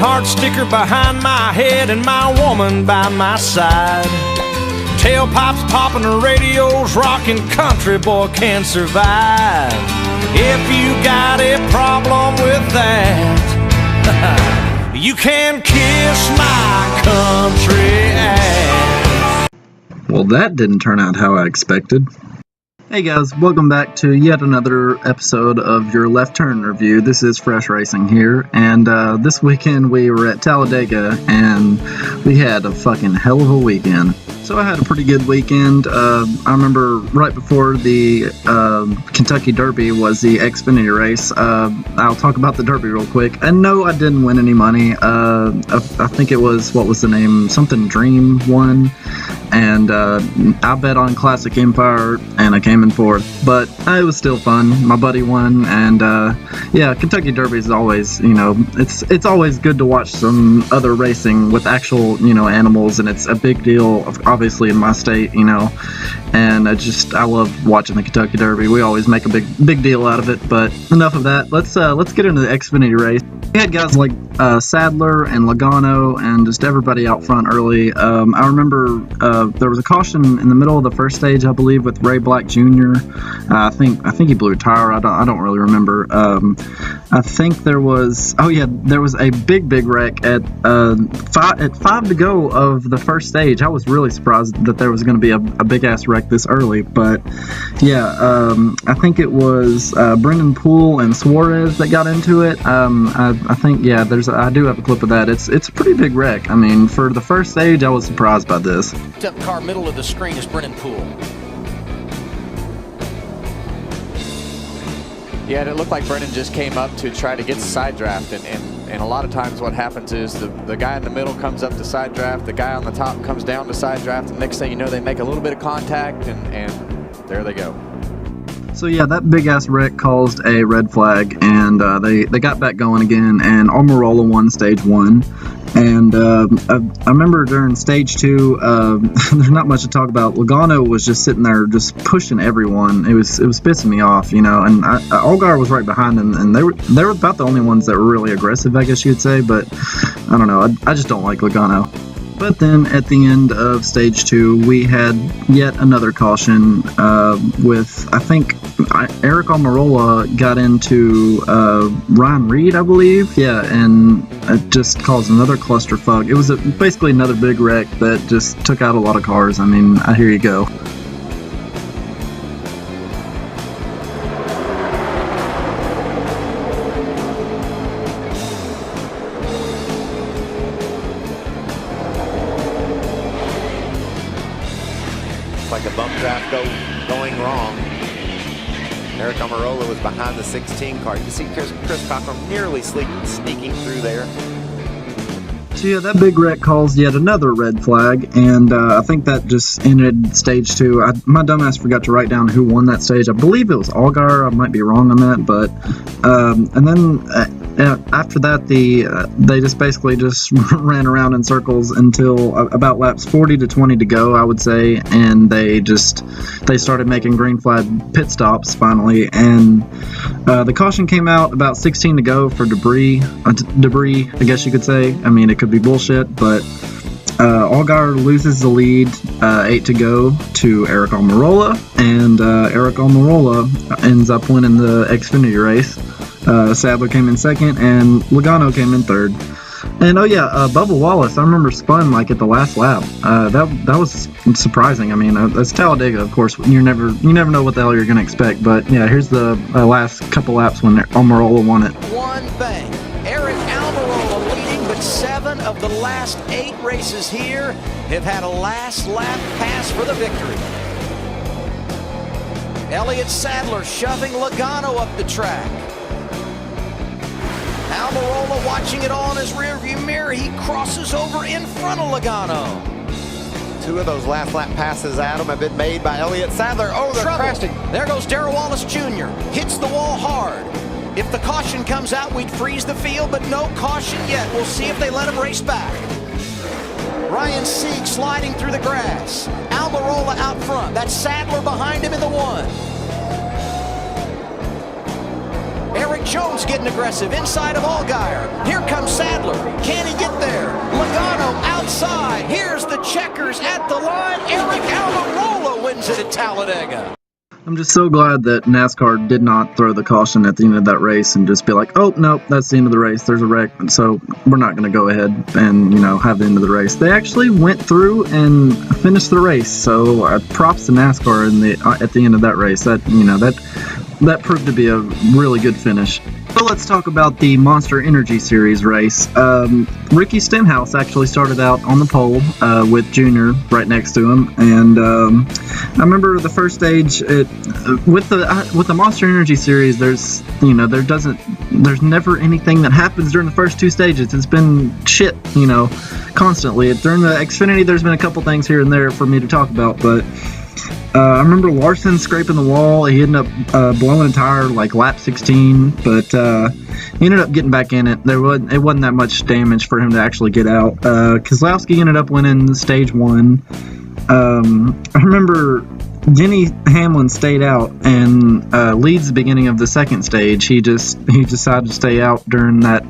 heart sticker behind my head and my woman by my side. Tailpipes popping, the radio's rocking, country boy can survive. If you got a problem with that, you can kiss my country ass. Well, that didn't turn out how I expected. Hey guys, welcome back to yet another episode of your Left Turn Review. This is Fresh Racing here, and this weekend we were at Talladega, and we had a fucking hell of a weekend. So I had a pretty good weekend. I remember right before the Kentucky Derby was the Xfinity Race. I'll talk about the Derby real quick. And no, I didn't win any money. I think it was, what was the name? Something Dream won. And I bet on Classic Empire, and I came in fourth. But it was still fun. My buddy won, and yeah, Kentucky Derby is always, it's always good to watch some other racing with actual, animals, and it's a big deal, obviously in my state, and I love watching the Kentucky Derby. We always make a big deal out of it. But enough of that. Let's get into the Xfinity Race. We had guys like Sadler and Logano and just everybody out front early. I remember there was a caution in the middle of the first stage, I believe, with Ray Black Jr. I think he blew a tire. I don't really remember. I think there was a big wreck at 5 to go of the first stage. I was really surprised that there was going to be a big ass wreck this early. But yeah, I think it was Brendan Poole and Suarez that got into it. I think, yeah, I do have a clip of that. It's a pretty big wreck. I mean, for the first stage, I was surprised by this. Up car middle of the screen is Brendan Poole. Yeah, and it looked like Brendan just came up to try to get the side draft, and a lot of times what happens is the guy in the middle comes up to side draft, the guy on the top comes down to side draft, and next thing you know, they make a little bit of contact, and there they go. So yeah, that big ass wreck caused a red flag, and they got back going again, and Almirola won stage 1. And I remember during stage 2, there's not much to talk about. Logano was just sitting there just pushing everyone. It was pissing me off, and Allgaier was right behind him, and they were about the only ones that were really aggressive, I guess you'd say. But I don't know, I just don't like Logano. But then at the end of stage 2, we had yet another caution with, I think, Eric Almirola got into Ryan Reed, I believe. Yeah, and it just caused another clusterfuck. It was basically another big wreck that just took out a lot of cars. I mean, here you go. Like a bump draft going wrong. Eric Almirola was behind the 16 car. You can see Chris Cockrum nearly sneaking through there. So yeah, that big wreck caused yet another red flag, and I think that just ended stage 2. My dumbass forgot to write down who won that stage. I believe it was Allgaier. I might be wrong on that, but and then after that, they just basically just ran around in circles until about laps 40 to 20 to go, I would say, and they started making green flag pit stops finally, and the caution came out about 16 to go for debris, I guess you could say. I mean, it could be bullshit, but Allgaier loses the lead, 8 to go to Eric Almirola, and Eric Almirola ends up winning the Xfinity Race. Sadler came in second, and Logano came in third. And oh yeah, Bubba Wallace, I remember spun like at the last lap. That was surprising. I mean, that's Talladega, of course. You never know what the hell you're gonna expect. But yeah, here's the last couple laps when Almirola won it. One bang, Eric Almirola leading, but 7 of the last 8 races here have had a last lap pass for the victory. Elliott Sadler shoving Logano up the track. Almirola watching it all in his rearview mirror. He crosses over in front of Logano. 2 of those last lap passes, Adam, have been made by Elliott Sadler. Oh, they're crashing. There goes Darrell Wallace Jr. Hits the wall hard. If the caution comes out, we'd freeze the field, but no caution yet. We'll see if they let him race back. Ryan Sieg sliding through the grass. Almirola out front. That's Sadler behind him in the 1. Eric Jones getting aggressive inside of Allgaier. Here comes Sadler. Can Talladega. I'm just so glad that NASCAR did not throw the caution at the end of that race and just be like, oh, nope, that's the end of the race. There's a wreck, so we're not going to go ahead and, have the end of the race. They actually went through and finished the race, so props to NASCAR at the end of that race. That proved to be a really good finish. So let's talk about the Monster Energy Series race. Ricky Stenhouse actually started out on the pole with Junior right next to him, and I remember the first stage with the Monster Energy Series. There's never anything that happens during the first two stages. It's been shit, constantly. During the Xfinity, there's been a couple things here and there for me to talk about, but. I remember Larson scraping the wall. He ended up blowing a tire like lap 16, but he ended up getting back in it. It wasn't that much damage for him to actually get out. Keselowski ended up winning stage 1. I remember Denny Hamlin stayed out and leads the beginning of the second stage. He decided to stay out during that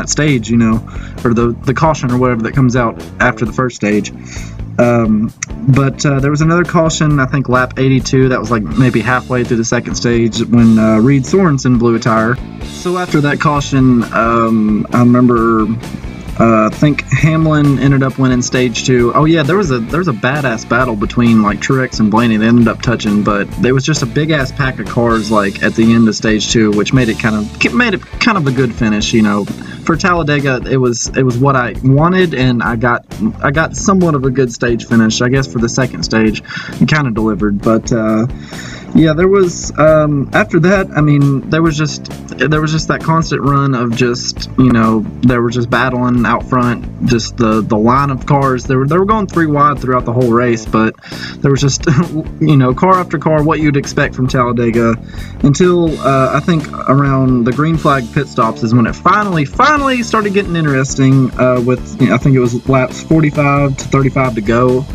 stage, or the caution or whatever that comes out after the first stage. But there was another caution, I think lap 82, that was like maybe halfway through the second stage when Reed Sorensen blew a tire. So after that caution, I remember I think Hamlin ended up winning stage 2. Oh yeah, there was a badass battle between like Truex and Blaney. They ended up touching, but there was just a big ass pack of cars like at the end of stage 2, which made it kind of a good finish. For Talladega, it was what I wanted, and I got somewhat of a good stage finish. I guess for the second stage, it kind of delivered, but. Yeah, there was after that. I mean, there was just that constant run of just they were just battling out front. Just the line of cars. They were going 3 wide throughout the whole race, but there was just car after car, what you'd expect from Talladega, until I think around the green flag pit stops is when it finally started getting interesting. With I think it was laps 45 to 35 to go,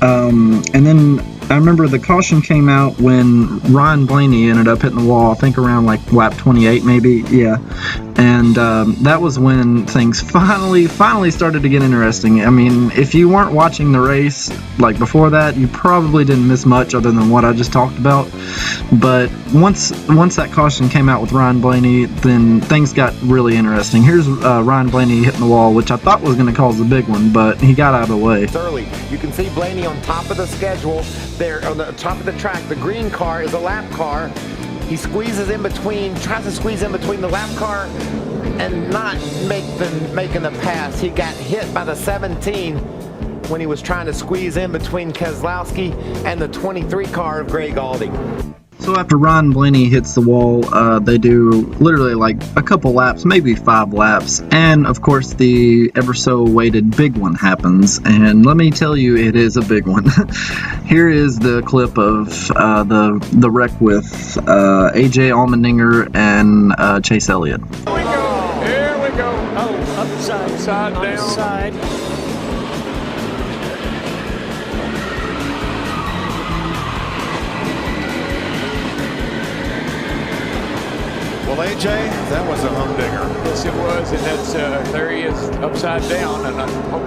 and then. I remember the caution came out when Ryan Blaney ended up hitting the wall, I think around like lap 28 maybe, yeah. And that was when things finally started to get interesting. I mean, if you weren't watching the race like before that, you probably didn't miss much other than what I just talked about. But once that caution came out with Ryan Blaney, then things got really interesting. Here's Ryan Blaney hitting the wall, which I thought was going to cause a big one, but he got out of the way. Early, you can see Blaney on top of the schedule. There on the top of the track. The green car is a lap car. He squeezes in between, tries to squeeze in between the lap car and not making the pass. He got hit by the 17 when he was trying to squeeze in between Keselowski and the 23 car of Greg Aldi. So after Ryan Blaney hits the wall, they do literally like a couple laps, maybe 5 laps, and of course the ever so awaited big one happens, and let me tell you, it is a big one. Here is the clip of the wreck with AJ Allmendinger and Chase Elliott. Here we go. Oh, upside down. Side. Well, AJ, that was a humdinger. Yes, it was, and that's there he is upside down, and I hope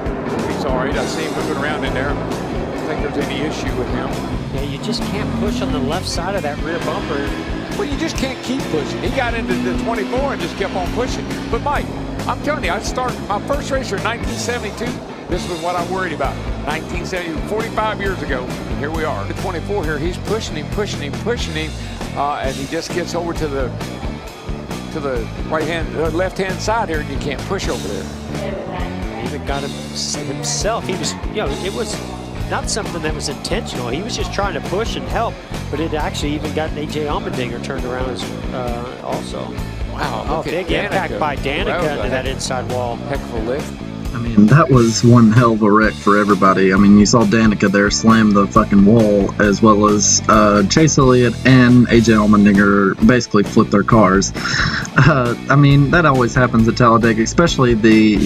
he's all right. I see him moving around in there. I don't think there's any issue with him. Yeah, you just can't push on the left side of that rear bumper. Well, you just can't keep pushing. He got into the 24 and just kept on pushing. But Mike, I'm telling you, I started my first race in 1972. This was what I worried about. 1970, 45 years ago. And here we are. The 24 here, he's pushing him, and he just gets over to the left-hand side here, and you can't push over there. He even got him himself. He was, it was not something that was intentional. He was just trying to push and help, but it actually even got AJ Allmendinger turned around also. Wow, big impact by Danica into that inside wall. Heck of a lift. I mean, that was one hell of a wreck for everybody. I mean, you saw Danica there slam the fucking wall, as well as Chase Elliott and AJ Allmendinger basically flip their cars. I mean, that always happens at Talladega, especially the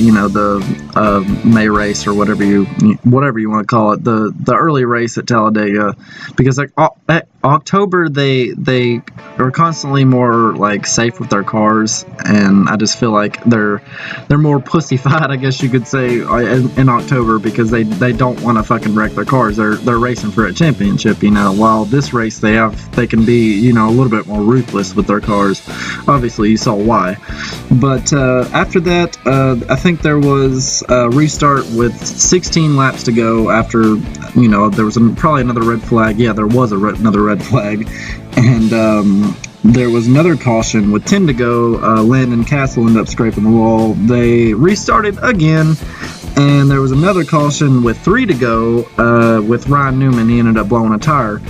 May race or whatever you want to call it, the early race at Talladega, because like October they are constantly more like safe with their cars, and I just feel like they're more pussyfied, I guess you could say, in October, because they don't want to fucking wreck their cars. They're racing for a championship, you know. While this race they can be, you know, a little bit more ruthless with their cars. Obviously you saw why. But after that, I think there was a restart with 16 laps to go. After, you know, there was probably another red flag. Yeah, there was another red flag, and there was another caution with 10 to go. Landon Castle ended up scraping the wall. They restarted again, and there was another caution with 3 to go with Ryan Newman. He ended up blowing a tire.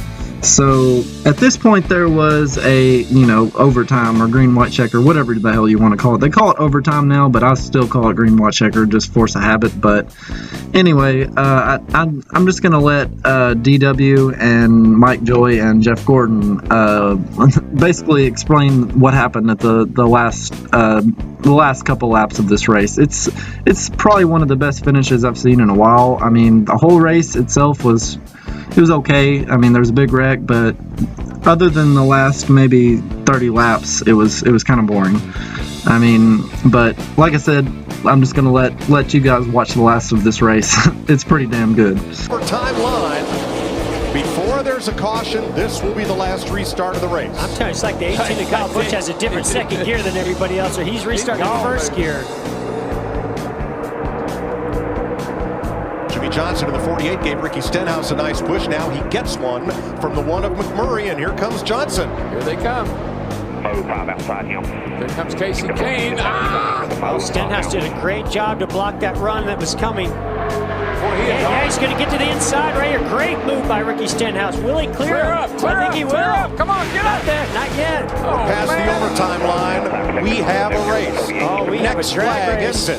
So at this point there was a, you know, overtime or green white checker, whatever the hell you want to call it. They call it overtime now, but I still call it green white checker, just force of habit. But anyway, I'm just gonna let DW and Mike Joy and Jeff Gordon basically explain what happened at the last couple laps of this race. It's probably one of the best finishes I've seen in a while. I mean, the whole race itself was okay. I mean, there was a big wreck, but other than the last maybe 30 laps, it was kind of boring. I mean, but like I said, I'm just gonna let you guys watch the last of this race. It's pretty damn good. For timeline, before there's a caution, this will be the last restart of the race. I'm telling you, it's like the 18 of Kyle Busch has a different second gear than everybody else, or he's restarting first gear. Johnson in the 48 gave Ricky Stenhouse a nice push. Now he gets one from the one of McMurray, and here comes Johnson. Here they come. Outside him. There comes Casey Kane. Oh, Stenhouse did a great job to block that run that was coming. Yeah, he's going to get to the inside right here. Great move by Ricky Stenhouse. Will he clear up? I think he will. Up. Come on, get up there. Not yet. Oh, past the overtime line, we have a race. Oh, we have a drag race.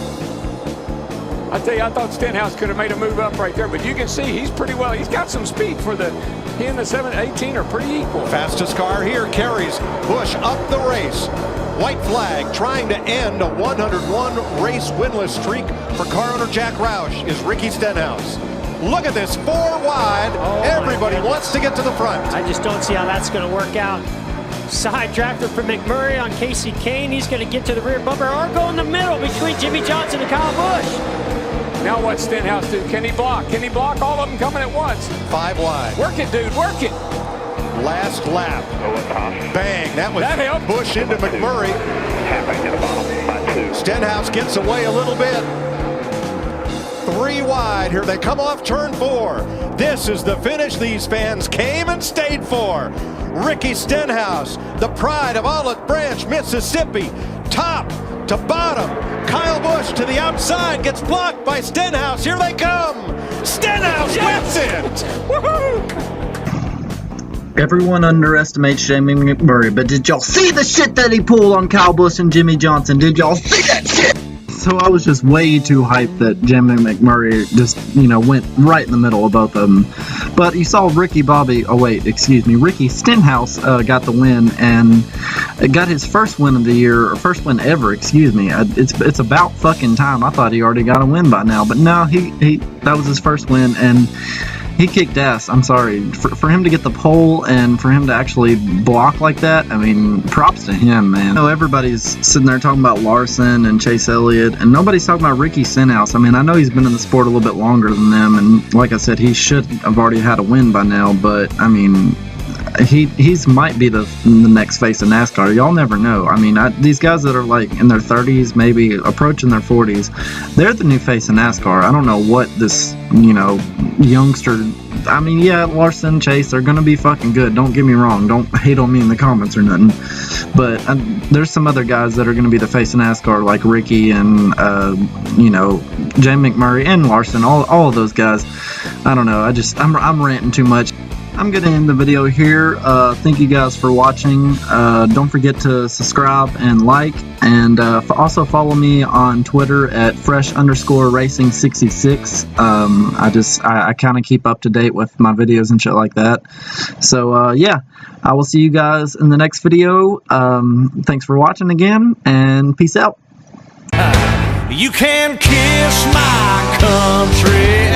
I tell you, I thought Stenhouse could have made a move up right there, but you can see he's pretty well. He's got some speed for he and the 718 are pretty equal. Fastest car here carries Busch up the race. White flag trying to end a 101 race winless streak for car owner Jack Roush is Ricky Stenhouse. Look at this, 4 wide. Everybody wants to get to the front. I just don't see how that's going to work out. Side drafter for McMurray on Casey Kane. He's going to get to the rear bumper or go in the middle between Jimmy Johnson and Kyle Busch. Now what's Stenhouse do? Can he block? Can he block all of them coming at once? 5 wide. Work it, dude. Work it. Last lap. Bang. That was Busch into McMurray. Stenhouse gets away a little bit. 3 wide. Here they come off turn 4. This is the finish these fans came and stayed for. Ricky Stenhouse, the pride of Olive Branch, Mississippi. Top to bottom. Kyle Busch to the outside, gets blocked by Stenhouse. Here they come. Stenhouse wins it. Woohoo! Everyone underestimates Jamie McMurray, but did y'all see the shit that he pulled on Kyle Busch and Jimmy Johnson? Did y'all see that shit? So I was just way too hyped that Jamie McMurray just, you know, went right in the middle of both of them. But you saw Ricky Stenhouse got the win and got his first win of the year, or first win ever, excuse me. It's about fucking time. I thought he already got a win by now, but no, that was his first win, and he kicked ass. I'm sorry. For him to get the pole and for him to actually block like that, I mean, props to him, man. I know everybody's sitting there talking about Larson and Chase Elliott, and nobody's talking about Ricky Stenhouse. I mean, I know he's been in the sport a little bit longer than them, and like I said, he should have already had a win by now, but, I mean, he's might be the next face of NASCAR. Y'all never know. I mean, these guys that are like in their 30s, maybe approaching their 40s, they're the new face of NASCAR. I don't know what this, you know, youngster. I mean, yeah, Larson, Chase, they're gonna be fucking good. Don't get me wrong. Don't hate on me in the comments or nothing. But there's some other guys that are gonna be the face of NASCAR, like Ricky and you know, Jamie McMurray and Larson. All of those guys. I don't know. I'm ranting too much. I'm going to end the video here. Thank you guys for watching. Don't forget to subscribe and like, and also follow me on Twitter at fresh_racing66. I kind of keep up to date with my videos and shit like that. So yeah, I will see you guys in the next video. Thanks for watching again, and peace out. You can kiss my country